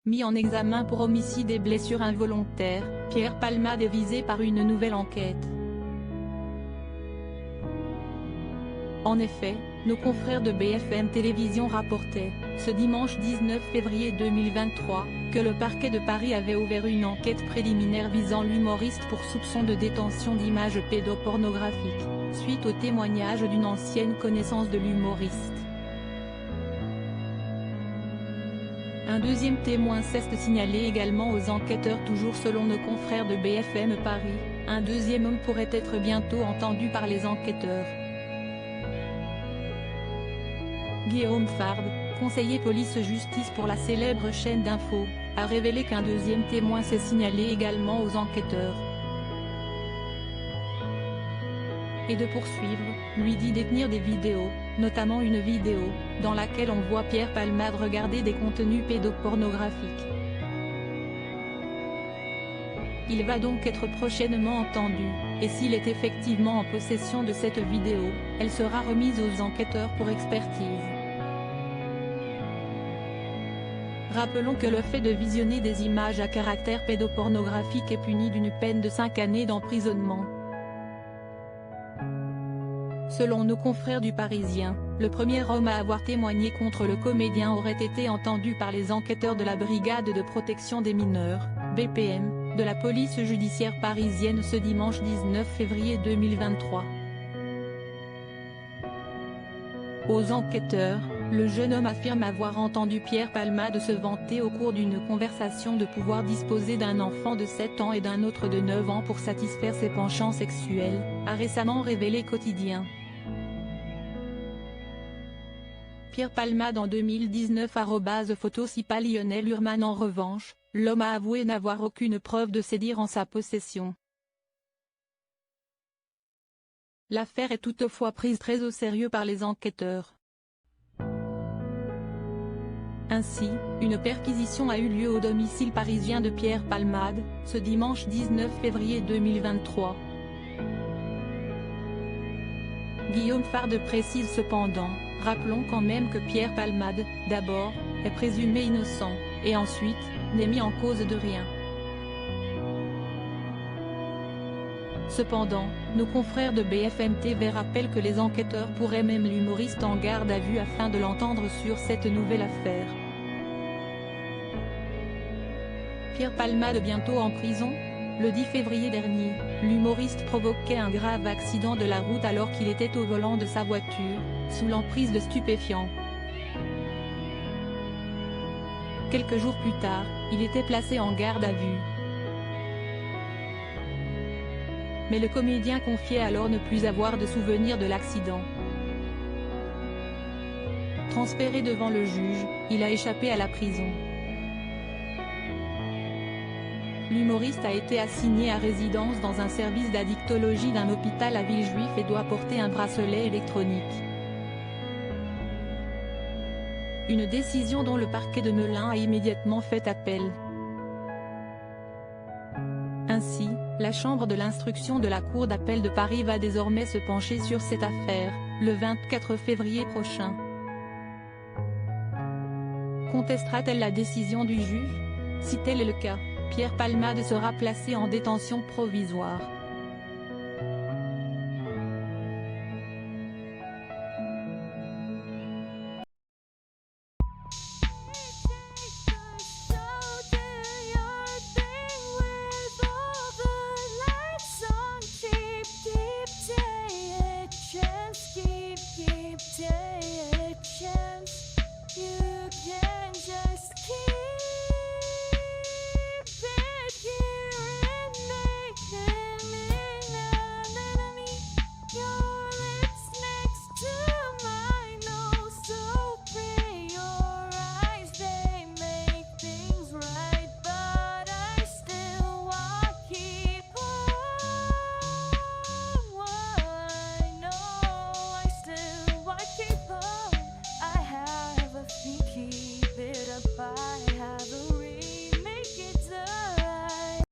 Mis en examen pour homicide et blessure involontaire, Pierre Palmade est visé par une nouvelle enquête. En effet, nos confrères de BFM Télévision rapportaient, ce dimanche 19 février 2023, que le parquet de Paris avait ouvert une enquête préliminaire visant l'humoriste pour soupçon de détention d'images pédopornographiques, suite au témoignage d'une ancienne connaissance de l'humoriste. Un deuxième témoin s'est signalé également aux enquêteurs. Toujours selon nos confrères de BFM Paris, un deuxième homme pourrait être bientôt entendu par les enquêteurs. Guillaume Fard, conseiller police-justice pour la célèbre chaîne d'infos, a révélé qu'un deuxième témoin s'est signalé également aux enquêteurs. Et de poursuivre, lui dit détenir des vidéos, notamment une vidéo, dans laquelle on voit Pierre Palmade regarder des contenus pédopornographiques. Il va donc être prochainement entendu, et s'il est effectivement en possession de cette vidéo, elle sera remise aux enquêteurs pour expertise. Rappelons que le fait de visionner des images à caractère pédopornographique est puni d'une peine de 5 années d'emprisonnement. Selon nos confrères du Parisien, le premier homme à avoir témoigné contre le comédien aurait été entendu par les enquêteurs de la Brigade de protection des mineurs, BPM, de la police judiciaire parisienne ce dimanche 19 février 2023. Aux enquêteurs, le jeune homme affirme avoir entendu Pierre Palmade se vanter au cours d'une conversation de pouvoir disposer d'un enfant de 7 ans et d'un autre de 9 ans pour satisfaire ses penchants sexuels, a récemment révélé Quotidien. Pierre Palmade en 2019 @photo-cipa Lionel Hurman. En revanche, l'homme a avoué n'avoir aucune preuve de ces dires en sa possession. L'affaire est toutefois prise très au sérieux par les enquêteurs. Ainsi, une perquisition a eu lieu au domicile parisien de Pierre Palmade, ce dimanche 19 février 2023. Guillaume Fard précise cependant, rappelons quand même que Pierre Palmade, d'abord, est présumé innocent, et ensuite, n'est mis en cause de rien. Cependant, nos confrères de BFM TV rappellent que les enquêteurs pourraient même l'humoriste en garde à vue afin de l'entendre sur cette nouvelle affaire. Pierre Palmade bientôt en prison ? Le 10 février dernier, l'humoriste provoquait un grave accident de la route alors qu'il était au volant de sa voiture, sous l'emprise de stupéfiants. Quelques jours plus tard, il était placé en garde à vue. Mais le comédien confiait alors ne plus avoir de souvenir de l'accident. Transféré devant le juge, il a échappé à la prison. L'humoriste a été assigné à résidence dans un service d'addictologie d'un hôpital à Villejuif et doit porter un bracelet électronique. Une décision dont le parquet de Melun a immédiatement fait appel. Ainsi, la chambre de l'instruction de la Cour d'appel de Paris va désormais se pencher sur cette affaire, le 24 février prochain. Contestera-t-elle la décision du juge ? Si tel est le cas, Pierre Palmade sera placé en détention provisoire.